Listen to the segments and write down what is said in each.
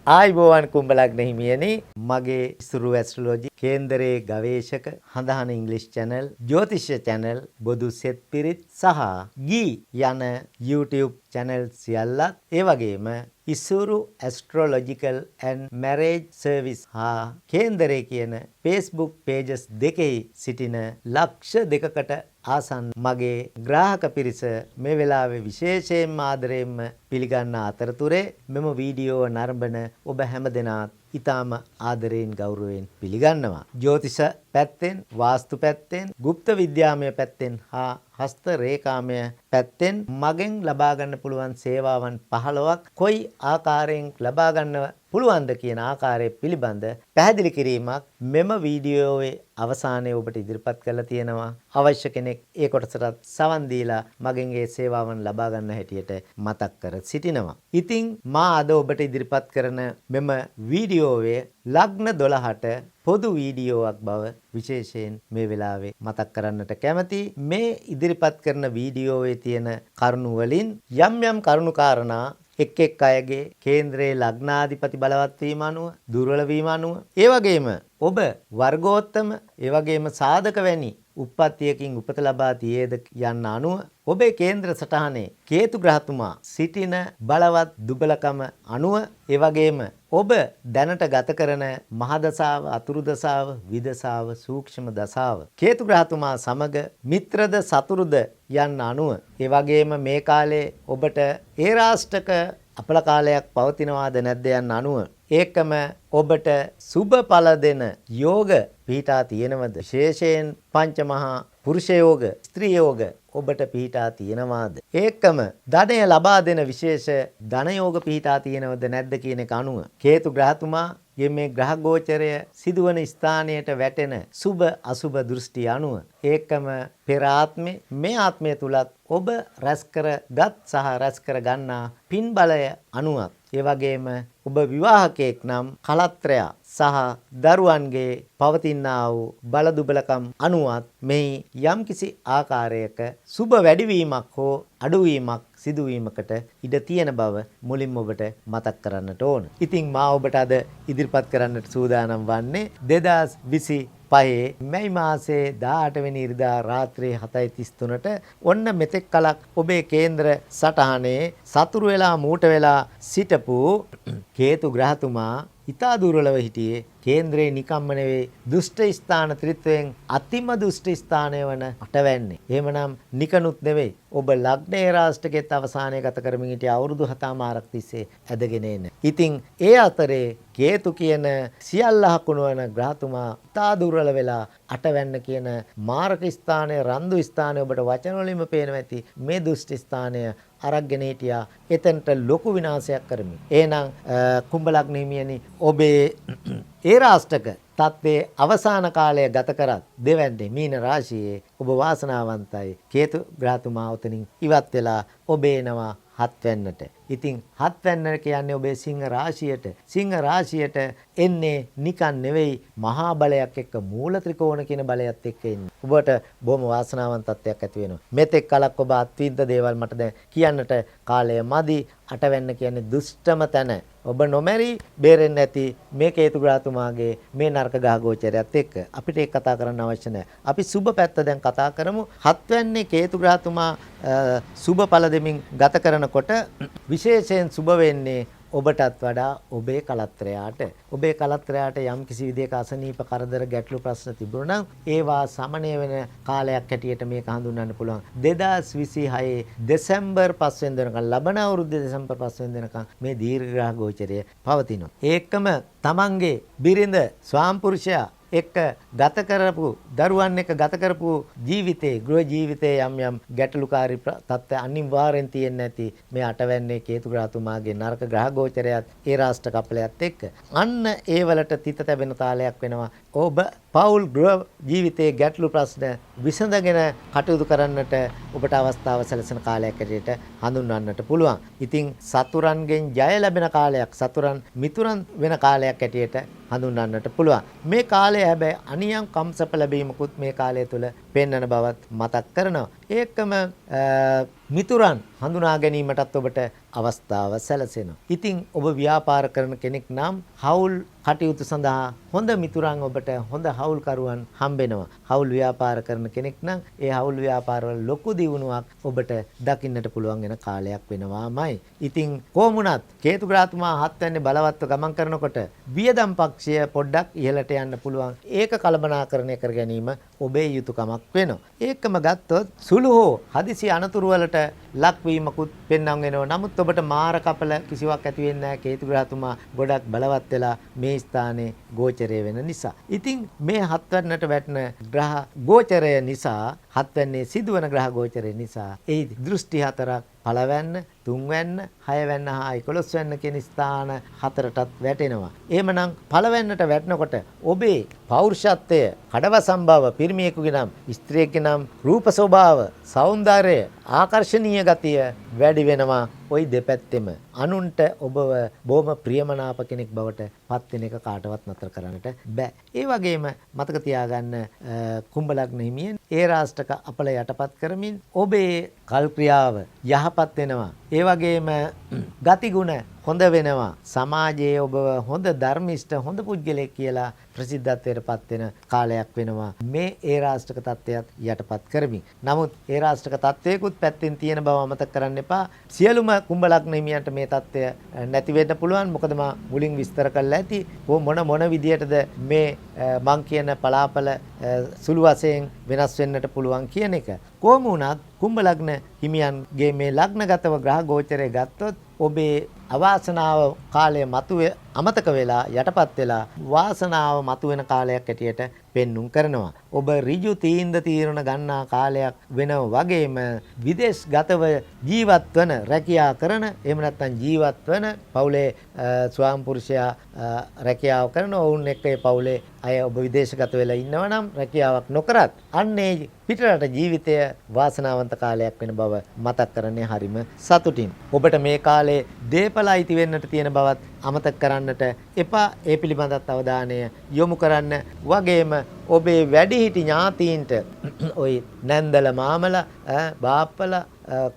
ආයිබෝවන් කුඹලග්න හිමියනි මගේ ඉසුරු ඇස්ට්‍රොලොජි කේන්දරයේ ගවේෂක හඳහන ඉංග්‍රීසි channel ජ්‍යොතිෂ channel බොදු සෙත් පිරිත් සහ ගී යන YouTube channel සියල්ලත් ඒ වගේම ඉසුරු ඇස්ට්‍රොලොජිකල් and marriage service හා කේන්දරයේ කියන Facebook pages දෙකෙහි සිටින ලක්ෂ දෙකකට ආසන්න මගේ ග්‍රාහක පිරිස මේ වෙලාවේ විශේෂයෙන්ම ආදරයෙන්ම පිළිගන්න අතරතුරේ මෙම වීඩියෝ නරඹන ඔබ හැමදෙනාත් ඊටාම ආදරයෙන් ගෞරවයෙන් පිළිගන්නවා. ජ්‍යොතිෂ පැත්තෙන්, වාස්තු පැත්තෙන්, গুপ্ত විද්‍යාමය පැත්තෙන් හා හස්ත රේඛාමය පැත්තෙන් මගෙන් ලබා ගන්න පුළුවන් සේවාවන් 15ක් කොයි ආකාරයෙන් ලබා ගන්න පුළුවන්ද කියන ආකාරය පිළිබඳ පැහැදිලි කිරීමක් මෙම වීඩියෝවේ අවසානයේ ඔබට ඉදිරිපත් කරලා තියෙනවා. අවශ්‍ය කෙනෙක් ඒ කොටසට සවන් දීලා මගෙන් ඒ සේවාවන් ලබා ගන්න හැටියට මතක් කර සිටිනවා. ඉතින් මා අද ඔබට ඉදිරිපත් කරන මෙම වීඩියෝවේ ලග්න 12ට පොදු වීඩියෝවක් බව විශේෂයෙන් මේ වෙලාවේ මතක් කරන්නට කැමැති. මේ ඉදිරිපත් කරන වීඩියෝවේ තියෙන කරුණු වලින් යම් කරුණු කාරණා එක් අයගේ කේන්ද්‍රයේ ලග්නාධිපති බලවත් වීම අනුව දුර්වල වීම අනුව ඒ වගේම ඔබ වර්ගෝත්තම ඒ වගේම සාධක වැනි උප්පත්තියකින් උපත ලබා තියේද යන්න අනුව ඔබේ කේන්ද්‍ර සටහනේ කේතු ග්‍රහතුමා සිටින බලවත් දුබලකම අනුව ඒ වගේම ඔබ දැනට ගත කරන මහදසාව අතුරු දසාව විදසාව සූක්ෂම දසාව කේතු ග්‍රහතුමා සමග මිත්‍රද සතුරුද යන්න අනුව ඒ වගේම මේ කාලේ ඔබට ඒ රාෂ්ටක අපල කාලයක් පවතිනවාද නැද්ද යන්න අනුව ඒකම ඔබට සුබ ඵල දෙන යෝග පිහිටා තියෙනවද විශේෂයෙන් පංචමහා පුරුෂ යෝග ස්ත්‍රී යෝග ඔබට පිහිටා තියෙනවාද ඒකම ධනය ලබා දෙන විශේෂ ධන යෝග පිහිටා තියෙනවද නැද්ද කියන එක අනුව කේතු ග්‍රහතුමා මේ ග්‍රහ ගෝචරය සිදුවන ස්ථානයට වැටෙන සුබ අසුබ දෘෂ්ටි අනුව ඒකම පෙර ආත්මේ මේ ආත්මය තුලත් ඔබ රැස් කරගත් සහ රැස් කර ගන්නා පින් බලය අනුවත් ඒ වගේම ඔබ විවාහකයෙක් නම් කලත්‍රය සහ දරුවන්ගේ පවතිනා වූ බල දුබලකම් අනුවත් මේ යම්කිසි ආකාරයක සුබ වැඩිවීමක් හෝ අඩුවීමක් සිදුවීමකට ඉඩ තියෙන බව මුලින්ම ඔබට මතක් කරන්නට ඕන. ඉතින් මා ඔබට අද ඉදිරිපත් කරන්නට සූදානම් වන්නේ 2025 මැයි මාසයේ 18 වෙනි ඉරිදා රාත්‍රියේ 7:33ට ඔන්න මෙතෙක් කලක් ඔබේ කේන්ද්‍ර සටහනේ සතුරු වෙලා මූට වෙලා සිටපු කේතු ග්‍රහතුමා ඉතා දුර්වලව හිටියේ කේන්ද්‍රේ නිකම්ම නෙවෙයි දුෂ්ට ස්ථාන ත්‍රිත්වයෙන් අතිම දුෂ්ට ස්ථානය වන අටවැන්නේ. එහෙමනම් නිකනුත් නෙවෙයි ඔබ ලග්නේ රාෂ්ටකෙත් අවසානයේ ගත කරමින් සිටි අවුරුදු 7මාරක් තිස්සේ ඇදගෙන එන. ඉතින් ඒ අතරේ කේතු කියන සියල්ල හකුණු වන ග්‍රහතුමා ඉතා දුර්වල වෙලා අටවැන්න කියන මාරක ස්ථානය රන්දු ස්ථානය ඔබට වචන වලින්ම පේනවා ඇති මේ දුෂ්ට ස්ථානය අරගෙන හිටියා එතනට ලොකු විනාශයක් කරමින්. එහෙනම් කුම්භ ලග්න හිමියනි ඔබේ ඒ රාෂ්ටක තත්ත්වයේ අවසාන කාලය ගත කරත් දෙවැන්නේ මීන රාශියේ ඔබ වාසනාවන්තයි. කේතු ග්‍රහතුමා උතනින් ඉවත් වෙලා ඔබ එනවා හත්වැන්නට. ඉතින් හත්වැන්න කියන්නේ ඔබේ සිංහ රාශියට. සිංහ රාශියට එන්නේ නිකන් නෙවෙයි මහා බලයක් එක්ක මූල ත්‍රිකෝණ කියන බලයත් එක්ක එන්නේ. ඔබට බොහොම වාසනාවන්ත තත්ත්වයක් ඇති වෙනවා. මෙතෙක් කලක් ඔබ අත්විඳ දේවල් මට දැන් කියන්නට කාලය මදි. අටවැන්න කියන්නේ දුෂ්ටම තැන. ඔබ නොමැරි බේරෙන්නේ නැති මේ කේතු ග්‍රහතුමාගේ මේ නරක ගහ ගෝචරයත් එක්ක අපිට ඒක කතා කරන්න අවශ්‍ය නැහැ. අපි සුබ පැත්ත දැන් කතා කරමු. හත්වැන්නේ කේතු ග්‍රහතුමා සුබ ඵල දෙමින් ගත කරනකොට විශේෂයෙන් සුබ වෙන්නේ ඔබටත් වඩා ඔබේ කලත්‍රයාට. ඔබේ කලත්‍රයාට යම් කිසි විදිහක අසනීප කරදර ගැටලු ප්‍රශ්න තිබුණා නම් ඒවා සමනය වෙන කාලයක් හැටියට මේක හඳුන්වන්න පුළුවන්. 2026 දෙසැම්බර් 5 වෙනිදා වෙනකන් ලබන අවුරුද්දේ දෙසැම්බර් 5 වෙනිදා වෙනකන් මේ දීර්ඝ ග්‍රහ ගෝචරය පවතිනවා. ඒකම තමන්ගේ බිරිඳ ස්වාම්පුරුෂයා එක්ක ගත කරපු දරුවන් එක්ක ගත කරපු ජීවිතේ ගෘහ ජීවිතේ යම් ගැටලුකාරී තත්ත්ව අනිවාර්යෙන් තියෙන්නේ නැති මේ අටවැන්නේ කේතු ග්‍රහතුමාගේ නරක ග්‍රහ ගෝචරයත් ඒ රාෂ්ට්‍ර කපලයත් එක්ක අන්න ඒ වලට තිත තැබෙන තාලයක් වෙනවා. ඔබ පෞල් ගෘහ ජීවිතයේ ගැටලු ප්‍රශ්න විසඳගෙන කටයුතු කරන්නට ඔබට අවස්ථාව සැලසෙන කාලයක් ඇටියට හඳුන්වන්නට පුළුවන්. ඉතින් සතුරන්ගෙන් ජය ලැබෙන කාලයක් සතුරන් මිතුරන් වෙන කාලයක් ඇටියට හඳුන්වන්නට පුළුවන්. මේ කාලය හැබැයි අනියම් කම්සප ලැබීමකුත් මේ කාලය තුල පෙන්වන බවත් මතක් කරනවා. ඒකම මිතුරන් හඳුනා ගැනීමටත් ඔබට අවස්ථාව සැලසෙනවා. ඉතින් ඔබ ව්‍යාපාර කරන කෙනෙක් නම් හවුල් කටයුතු සඳහා හොඳ මිතුරන් ඔබට හොඳ හවුල්කරුවන් හම්බෙනවා. හවුල් ව්‍යාපාර කරන කෙනෙක් නම් ඒ හවුල් ව්‍යාපාරවල ලොකු දියුණුවක් ඔබට දකින්නට පුළුවන් වෙන කාලයක් වෙනවාමයි. ඉතින් කොමුණත් කේතුග්‍රහතුමා හත්වැන්නේ බලවත්ව ගමන් කරනකොට වියදම් පක්ෂය පොඩ්ඩක් ඉහළට යන්න පුළුවන්. ඒක කළමනාකරණය කර ගැනීම ඔබේ යුතුයකමක් වෙනවා. ඒකම ගත්තොත් සුළු හෝ හදිසි අනතුරු වලට ලක්වීමකුත් පෙන්වන්න වෙනවා. නමුත් ඔබට මාර කපල කිසිවක් ඇති වෙන්නේ නැහැ. කේතුග්‍රහතුමා ගොඩක් බලවත් වෙලා මේ ස්ථානයේ ගෝචරය වෙන නිසා. ඉතින් මේ හත්වැන්නට වැටෙන ග්‍රහ ගෝචරය නිසා හත්වැන්නේ සිදුවන ග්‍රහ ගෝචරය නිසා ඒ දෘෂ්ටි හතරක් පළවැන්න, තුන්වැන්න, හයවැන්න හා 11 වැන්න කියන ස්ථාන හතරටත් වැටෙනවා. එහෙමනම් පළවැන්නට වැටෙනකොට ඔබේ පෞරුෂත්වය, කඩවසම් බව, පිරිමියෙකුගේ නම්, ස්ත්‍රියකගේ නම් රූප ස්වභාව, సౌందර්යය, ආකර්ශනීය ගතිය වැඩි වෙනවා. ওই දෙපැත්තෙම අනුන්ට ඔබව බොහොම ප්‍රියමනාප කෙනෙක් බවට පත් වෙන එක කාටවත් නතර කරන්නට බෑ. ඒ වගේම මතක තියාගන්න කුම්භ ලග්න හිමියන් ඒ රාෂ්ටක අපල යටපත් කරමින් ඔබේ කල්ක්‍රියාව යහපත් වෙනවා. ඒ වගේම ගතිගුණ හොඳ වෙනවා. සමාජයේ ඔබ හොඳ ධර්මිෂ්ඨ හොඳ පුද්ගලයෙක් කියලා ප්‍රසිද්ධත්වයට පත් වෙන කාලයක් වෙනවා. මේ ඒ රාෂ්ටක තත්ත්වයට යටපත් කරමින්. නමුත් ඒ රාෂ්ටක තත්ත්වයකුත් පැත්තෙන් තියෙන බව අමතක කරන්න එපා. සියලුම කුම්භ ලග්න හිමියන්ට මේ තත්ත්වය නැති වෙන්න පුළුවන්. මොකද මා මුලින් විස්තර කළා ඇති මොන විදියටද මේ මං කියන පලාපල සුළු වශයෙන් වෙනස් වෙන්නට පුළුවන් කියන එක. කොහොම වුණත් කුම්භ ලග්න හිමියන්ගේ මේ ලග්නගතව ග්‍රහ ගෝචරය ගත්තොත් ඔබේ අවාසනාව කාලය මතුවේ අමතක වෙලා යටපත් වෙලා වාසනාව මතුවෙන කාලයක් ඇටියට පෙන්눔 කරනවා. ඔබ ඍජු තීරණ ගන්නා කාලයක් වෙනව වගේම විදේශගතව ජීවත් වන රැකියා කරන එහෙම නැත්නම් ජීවත් වන පවුලේ ස්වාම පුරුෂයා රැකියාව කරන ඔවුන් එක්ක ඒ පවුලේ අය ඔබ විදේශගත වෙලා ඉන්නවා නම් රැකියාවක් නොකරත් අන්නේ පිටරට ජීවිතය වාසනාවන්ත කාලයක් වෙන බව මතක් කරන්නේ හරිම සතුටින්. ඔබට මේ කාලේ දේපල අයිති වෙන්නට තියෙන බවත් අමතක කරන්නට එපා. ඒ පිළිබඳත් අවධානය යොමු කරන්න. වගේම ඔබේ වැඩිහිටි ඥාතීන්ට ওই නැන්දල මාමලා බාප්පලා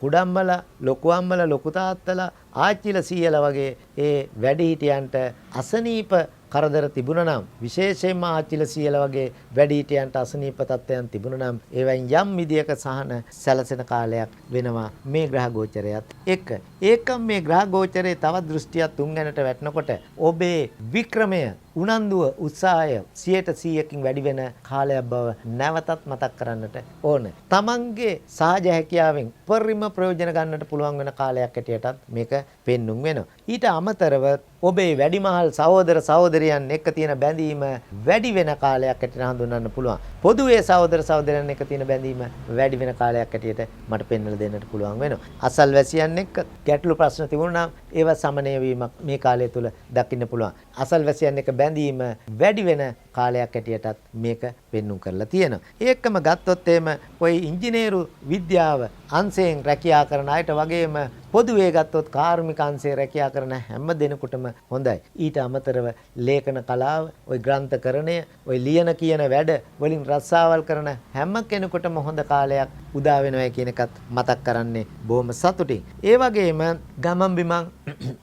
කුඩම්මලා ලොකු අම්මලා ලොකු තාත්තලා ආච්චිලා සීයලා වගේ ඒ වැඩිහිටියන්ට අසනීප කරදර තිබුණා නම් විශේෂයෙන්ම ආච්චිලා සීයලා වගේ වැඩිහිටියන්ට අසනීප තත්ත්වයන් තිබුණා නම් ඒවෙන් යම් විදියක සහන සැලසෙන කාලයක් වෙනවා මේ ග්‍රහ ගෝචරයත් එක්ක. ඒකම මේ ග්‍රහ ගෝචරයේ තවත් දෘෂ්ටියක් තුන්ගැනට වැටෙනකොට ඔබේ වික්‍රමය උනන්දුව උත්සාහය 100%කින් වැඩි වෙන කාලයක් බව නැවතත් මතක් කරන්නට ඕන. තමන්ගේ සහජ හැකියාවෙන් පරිම ප්‍රයෝජන ගන්නට පුළුවන් වෙන කාලයක් හැටියටත් මේක පෙන්눔 වෙනවා. ඊට අමතරව ඔබේ වැඩිමහල් සහෝදර සහෝදරියන් එක්ක තියෙන බැඳීම වැඩි වෙන කාලයක් හැටියට හඳුන්වන්න පුළුවන්. පොදුවේ සහෝදර සහෝදරයන් එක්ක තියෙන බැඳීම වැඩි වෙන කාලයක් හැටියට මට පෙන්වලා දෙන්නට පුළුවන් වෙනවා. අසල්වැසියන් එක්ක ගැටලු ප්‍රශ්න තිබුණා නම් ඒවා සමනය වීමක් මේ කාලය තුල දකින්න පුළුවන්. අසල්වැසියන් එක්ක බැඳීම වැඩි වෙන කාලයක් හැටියටත් මේක පෙන්눔 කරලා තියෙනවා. ඒකම ගත්තොත් එහෙම ඔය ඉංජිනේරු විද්‍යාව අංශයෙන් රැකියා කරන අයට වගේම පොදුවේ ගත්තොත් කාර්මික අංශයේ රැකියා කරන හැම දෙනෙකුටම හොඳයි. ඊට අමතරව ලේඛන කලාව, ওই ග්‍රන්ථකරණය, ওই ලියන කියන වැඩ වලින් රස්සාවල් කරන හැම කෙනෙකුටම හොඳ කාලයක් උදා වෙනවා කියන එකත් මතක් කරන්නේ බොහොම සතුටින්. ඒ වගේම ගමන් බිමන්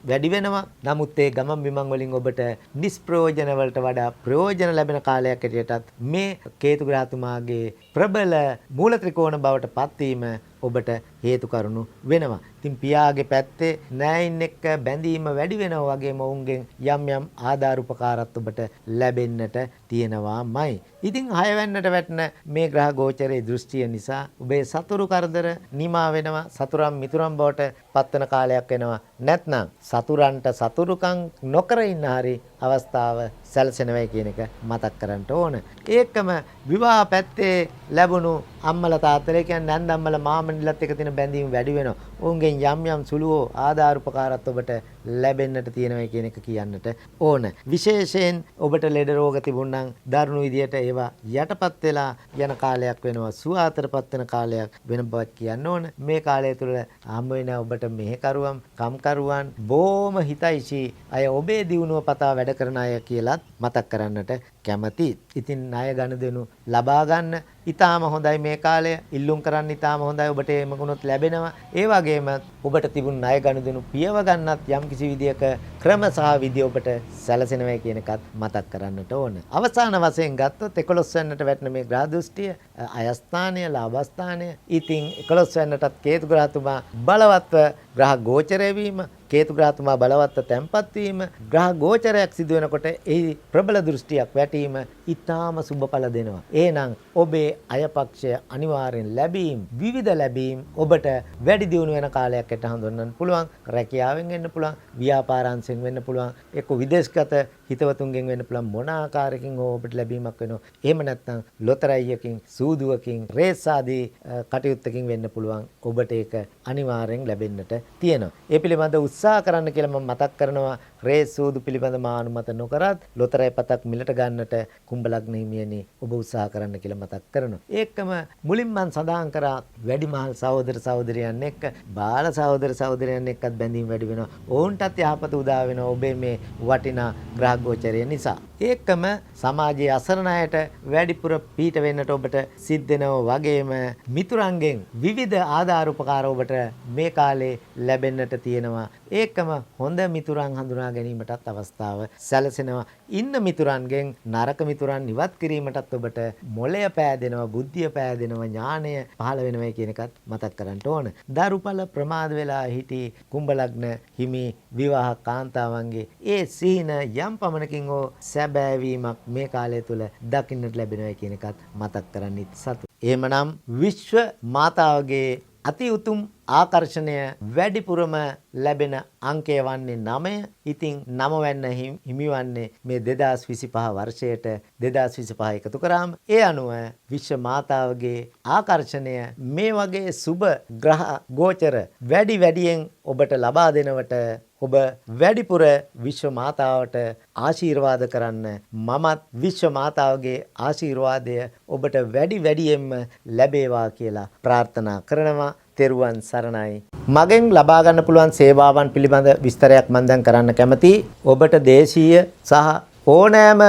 වැඩි වෙනවා. නමුත් ඒ ගමන් බිමන් වලින් ඔබට නිෂ්ප්‍රයෝජන වලට වඩා ප්‍රයෝජන ලැබෙන කාලයක් හැටියටත් මේ කේතු ග්‍රහතුමාගේ ප්‍රබල මූල ත්‍රිකෝණ බවට පත්වීම ඔබට හේතු කරුණු වෙනවා. ඉතින් පියාගේ පැත්තේ නෑයින් එක්ක බැඳීම වැඩි වෙනවා වගේම ඔවුන්ගෙන් යම් යම් ආධාර උපකාරත් ඔබට ලැබෙන්නට තියෙනවාමයි. ඉතින් 6 වෙන්නට වැටෙන මේ ග්‍රහ ගෝචරයේ දෘෂ්ටිය නිසා ඔබේ සතුරු කරදර නිමා වෙනවා. සතුරන් මිතුරන් බවට පත්වන කාලයක් වෙනවා. නැත්නම් සතුරන්ට සතුරුකම් නොකර ඉන්න හරි අවස්ථාව සැලසෙනවයි කියන එක මතක් කරන්න ඕන. ඒකම විවාහ පැත්තේ ලැබුණු අම්මලා තාත්තලා කියන්නේ නැන්දම්මලා මාමණිලත් එක්ක තියෙන බැඳීම වැඩි වෙනවා. ඔවුන්ගෙන් යම් සුළුව ආධාර උපකාරත් ඔබට ලැබෙන්නට තියෙනවා කියන එක කියන්නට ඕන. විශේෂයෙන් ඔබට ලෙඩ රෝග තිබුණනම් දරුණු විදියට ඒවා යටපත් වෙලා යන කාලයක් වෙනවා. සුවාතරපත් වෙන කාලයක් වෙන බවත් කියන්න ඕන. මේ කාලය තුළ හම්බ වෙන ඔබට මෙහෙකරුවන්, කම්කරුවන් බොහොම හිතයිසී අය ඔබේ දියුණුව පතා වැඩ කරන අය කියලාත් මතක් කරන්නට කැමති. ඉතින් ණය ගනුදෙනු ලබා ගන්න ඊටාම හොඳයි මේ කාලය. ඉල්ලුම් කරන්න ඊටාම හොඳයි. ඔබට එම ගුණත් ලැබෙනවා. ඒ වගේම ඔබට තිබුණු ණය ගනුදෙනු පියව ගන්නත් යම්කිසි විදියක ක්‍රම සහ විදි ඔබට සැලසෙනවා කියන එකත් මතක් කරන්නට ඕන. අවසාන වශයෙන් ගත්තොත් 11 වෙනිට වැටෙන මේ ග්‍රහ දෘෂ්ටිය අයස්ථානීය ලාභස්ථානය. ඉතින් 11 වෙනිටත් කේතු ග්‍රහතුමා බලවත්ව ග්‍රහ ගෝචරය වීම, කේතු ග්‍රහතුමා බලවත්ව තැන්පත් වීම, ග්‍රහ ගෝචරයක් සිදු වෙනකොට එහි ප්‍රබල දෘෂ්ටියක් වැටීම ඊටාම සුබඵල දෙනවා. එහෙනම් ඔබේ අයපක්ෂය අනිවාර්යෙන් ලැබීම්, විවිධ ලැබීම් ඔබට වැඩි දියුණු වෙන කාලයක් ඇට හඳුන්වන්න පුළුවන්. රැකියාවෙන් වෙන්න පුළුවන්, ව්‍යාපාරාංශයෙන් වෙන්න පුළුවන්, එක්ක විදේශගත හිතවතුන්ගෙන් වෙන්න පුළුවන්. මොන ආකාරයකින් ඔබට ලැබීමක් වෙනවා. එහෙම නැත්නම් ලොතරැයියකින්, සූදුවකින්, රේස් ආදී කටයුත්තකින් වෙන්න පුළුවන්. ඔබට ඒක අනිවාර්යෙන් ලැබෙන්නට තියෙනවා. ඒ පිළිබඳව උත්සාහ කරන්න කියලා මම මතක් කරනවා. රේස් සූදු පිළිබඳ මානුමත නොකරත් ලොතරැයි පතක් මිලට ගන්නට කුම්භ ලග්න හිමියනි ඔබ උත්සාහ කරන්න කියලා මතක් කරනවා. ඒකම මුලින් මම සඳහන් කරා වැඩිමහල් සහෝදර සහෝදරයන් එක්ක බාල සහෝදර සහෝදරයන් එක්කත් බැඳීම් වැඩි වෙනවා. ඔවුන්ටත් යහපත උදා වෙනවා ඔබේ මේ වටිනා ග්‍රහ ගෝචරය නිසා. ඒකම සමාජයේ අසරණ අයට වැඩිපුර පීඩ වෙන්නට ඔබට සිද්ධ වෙනවා වගේම මිතුරන්ගෙන් විවිධ ආධාර උපකාර ඔබට මේ කාලේ ලැබෙන්නට තියෙනවා. ඒකම හොඳ මිතුරන් හඳුනා ගැනීමටත් අවස්ථාව සැලසෙනවා. ඉන්න මිතුරන්ගෙන් නරක මිතුරන් ඉවත් කිරීමටත් ඔබට මොළය පෑදෙනවා, බුද්ධිය පෑදෙනවා, ඥානය පහළ වෙනවා කියන එකත් මතක් කරන්න ඕන. දරුපල ප්‍රමාද වෙලා හිටි කුම්භ ලග්න හිමි විවාහ කාන්තාවන්ගේ ඒ සීන යම් පමණකින් හෝ සැබෑවීමක් මේ කාලය තුල දකින්නට ලැබෙනවා කියන එකත් මතක් කරන්නත් සතු. එහෙමනම් විශ්ව මාතාවගේ අති උතුම් ආකර්ෂණය වැඩිපුරම ලැබෙන අංකය වන්නේ 9. ඉතින් 9 වෙන්න හිමිවන්නේ මේ 2025 වර්ෂයට 2025 එකතු කරාම ඒ අනුව විශ්ව මාතාවගේ ආකර්ෂණය මේ වගේ සුබ ග්‍රහ ගෝචර වැඩියෙන් ඔබට ලබා දෙනවට ඔබ වැඩිපුර විශ්ව මාතාවට ආශිර්වාද කරන්න මමත් විශ්ව මාතාවගේ ආශිර්වාදය ඔබට වැඩියෙන්ම ලැබේවා කියලා ප්‍රාර්ථනා කරනවා. තෙරුවන් සරණයි. මගෙන් ලබා ගන්න පුළුවන් සේවාවන් පිළිබඳ විස්තරයක් මම දැන් කරන්න කැමතියි. ඔබට දේශීය සහ ඕනෑම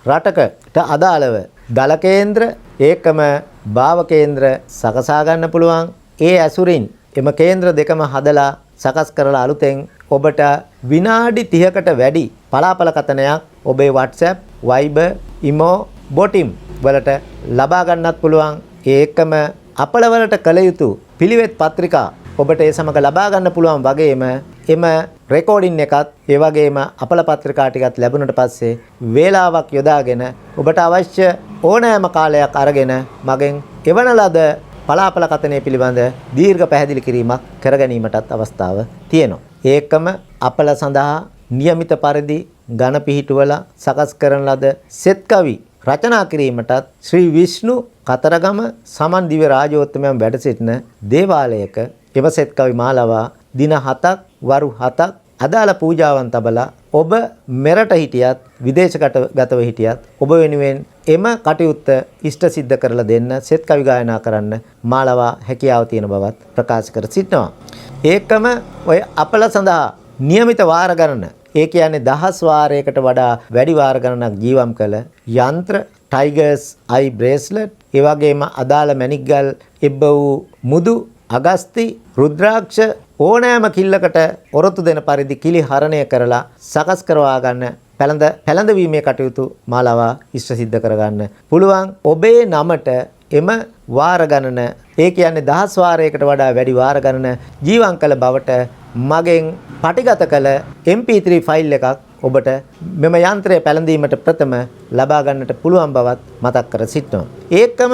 රටකට අදාළව දල කේන්ද්‍ර ඒකම භාව කේන්ද්‍ර සකසා ගන්න පුළුවන්. ඒ ඇසුරින් එම කේන්ද්‍ර දෙකම හදලා සකස් කරලා අලුතෙන් ඔබට විනාඩි 30කට වැඩි පලාපල කතනයක් ඔබේ WhatsApp, Viber, Imo, Botim වලට ලබා ගන්නත් පුළුවන්. ඒකම අපල වලට කළ යුතු පිළිවෙත් පත්‍රිකා ඔබට ඒ සමග ලබා ගන්න පුළුවන් වගේම එම රෙකෝඩින් එකත් ඒ වගේම අපල පත්‍රිකා ටිකත් ලැබුණට පස්සේ වේලාවක් යොදාගෙන ඔබට අවශ්‍ය ඕනෑම කාලයක් අරගෙන මගෙන් එවන ලද පලාපල කතනය පිළිබඳ දීර්ඝ පැහැදිලි කිරීමක් කර ගැනීමටත් අවස්ථාව තියෙනවා. ඒකම අපල සඳහා નિયમિત පරිදි ඝන පිහිටුවලා සකස් කරන ලද සෙත් කවි රචනා කිරීමටත් ශ්‍රී විෂ්ණු කතරගම සමන් දිව්‍ය රාජෝත්තමයන් වැඩ සිටින දේවාලයක එම සෙත් කවි මාලාව දින 7ක් වරු 7ක් අදාළ පූජාවන් තබලා ඔබ මෙරට හිටියත් විදේශගතව හිටියත් ඔබ වෙනුවෙන් එම කටයුත්ත ඉෂ්ට සිද්ධ කරලා දෙන්න සෙත් කවි ගායනා කරන්න මාලාව හැකියාව තියෙන බවත් ප්‍රකාශ කර සිටිනවා. ඒකම ඔය අපල සඳහා નિયમિત වාර ගණන ඒ කියන්නේ 10 වාරයකට වඩා වැඩි වාර ගණනක් ජීවම් කළ යන්ත්‍ර ටයිගර්ස් අයි බ්‍රේස්ලට් ඒ වගේම අදාළ මැණික් ගල් එබ්බ වූ මුදු අගස්ති රුද්‍රාක්ෂ ඕනෑම කිල්ලකට ඔරොත්තු දෙන පරිදි කිලි හරණය කරලා සකස් කරවා ගන්න පැළඳවීමේ කටයුතු මාලාව ඉෂ්ට සිද්ධ කරගන්න පුළුවන්. ඔබේ නමට එම වාර ගණන ඒ කියන්නේ 10 වාරයකට වඩා වැඩි වාර ගණන ජීවම් කළ බවට මගෙන් පටිගත කළ MP3 ෆයිල් එකක් ඔබට මෙම යන්ත්‍රය පැළඳීමට ප්‍රථම ලබා ගන්නට පුළුවන් බවත් මතක් කර සිටිනවා. ඒකම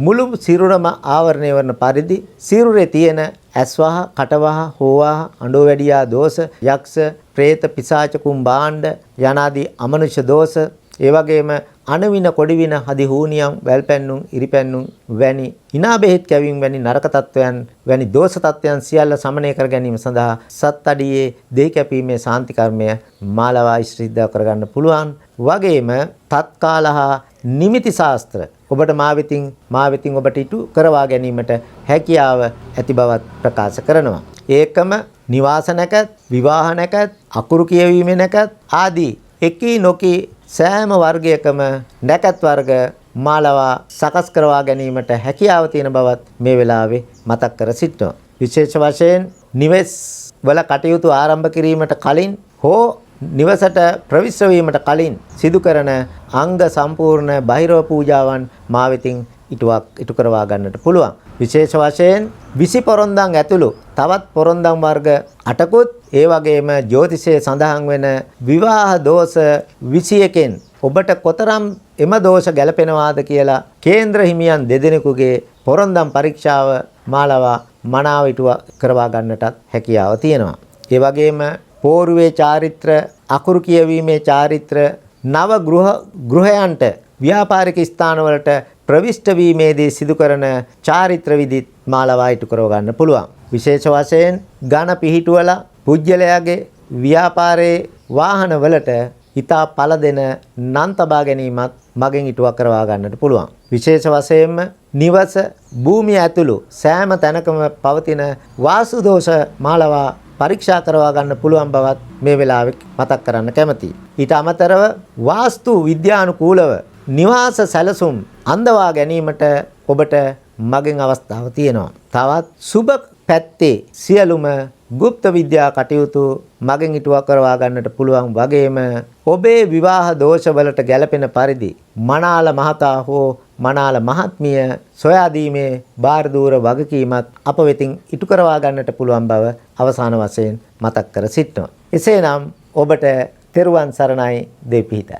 මුළු සිරුරම ආවරණය වන පරිදි සිරුරේ තියෙන ඇස්වහ, කටවහ, හෝවහ, අඬෝවැඩියා දෝෂ, යක්ෂ, പ്രേත, පිසාච, කුම්භාණ්ඩ යනාදී අමනුෂ්‍ය දෝෂ, ඒ වගේම අණවින, කොඩිවින, හදි හූනියම්, වැල්පැන්නුම්, ඉරිපැන්නුම් වැනි හිනා බෙහෙත් කැවීම වැනි නරක තත්වයන් වැනි දෝෂ තත්වයන් සියල්ල සමනය කර ගැනීම සඳහා සත් අඩියේ දෙහි කැපීමේ ශාන්ති කර්මය මාලාව ඉෂ්ට කරගන්න පුළුවන්. වගේම තත්කාලහ නිමිති ශාස්ත්‍ර ඔබට මා වෙතින් ඔබට ඉටු කරවා ගැනීමට හැකියාව ඇති බවත් ප්‍රකාශ කරනවා. ඒකම නිවාස නැකත්, විවාහ නැකත්, අකුරු කියවීමේ නැකත් ආදී එකී නොකී සෑම වර්ගයකම නැකත් වර්ග මාලවා සකස් කරවා ගැනීමට හැකියාව තියෙන බවත් මේ වෙලාවේ මතක් කර සිටිනවා. විශේෂ වශයෙන් නිවෙස් වල කටයුතු ආරම්භ කිරීමට කලින් හෝ නිවසට ප්‍රවිෂ්ඨ වීමට කලින් සිදු කරන අංග සම්පූර්ණ බහිරව පූජාවන් මා වෙතින් ඉටු කරවා ගන්නට පුළුවන්. විශේෂ වශයෙන් 20 පොරොන්දම් ඇතුළු තවත් පොරොන්දම් වර්ග 8කුත් ඒ වගේම ජ්‍යොතිෂයේ සඳහන් වෙන විවාහ දෝෂ 21කින් ඔබට කොතරම් එම දෝෂ ගැලපෙනවාද කියලා කේන්ද්‍ර හිමියන් දෙදෙනෙකුගේ පොරොන්දම් පරීක්ෂාව මාලවා මනාව ඉටු කරවා ගන්නටත් හැකියාව තියෙනවා. ඒ වගේම පෝරුවේ චාරිත්‍ර අකුරු කියවීමේ චාරිත්‍ර නව ගෘහයන්ට ව්‍යාපාරික ස්ථානවලට ප්‍රවිෂ්ඨ වීමේදී සිදු කරන චාරිත්‍ර විදිත් මාලවා ඉටු කරව ගන්න පුළුවන්. විශේෂ වශයෙන් ඝන පිහිටුවලා පුජ්‍යලයාගේ ව්‍යාපාරයේ වාහනවලට හිතා පළ දෙන නම් තබා ගැනීමත් මගෙන් ඉටුවක් කරවා ගන්නට පුළුවන්. විශේෂ වශයෙන්ම නිවස භූමිය ඇතුළු සෑම තැනකම පවතින වාස්තු දෝෂ මාලවා පරීක්ෂා කරවා ගන්න පුළුවන් බවත් මේ වෙලාවේ මතක් කරන්න කැමතියි. ඊට අමතරව වාස්තු විද්‍යානුකූලව නිවාස සැලසුම් අඳවා ගැනීමට ඔබට මගෙන් අවස්ථාව තියෙනවා. තවත් සුබ පැත්තේ සියලුම গুপ্ত විද්‍යා කටයුතු මගෙන් ඉටුවා කරවා ගන්නට පුළුවන් වගේම ඔබේ විවාහ දෝෂවලට ගැළපෙන පරිදි මනාල මහතා හෝ මනාල මහත්මිය සොයා දීමේ බාරදූර වගකීමත් අප වෙතින් ඉටු කරවා ගන්නට පුළුවන් බව අවසාන වශයෙන් මතක් කර සිටිනවා. එසේනම් ඔබට තෙරුවන් සරණයි දෙපිහිටයි.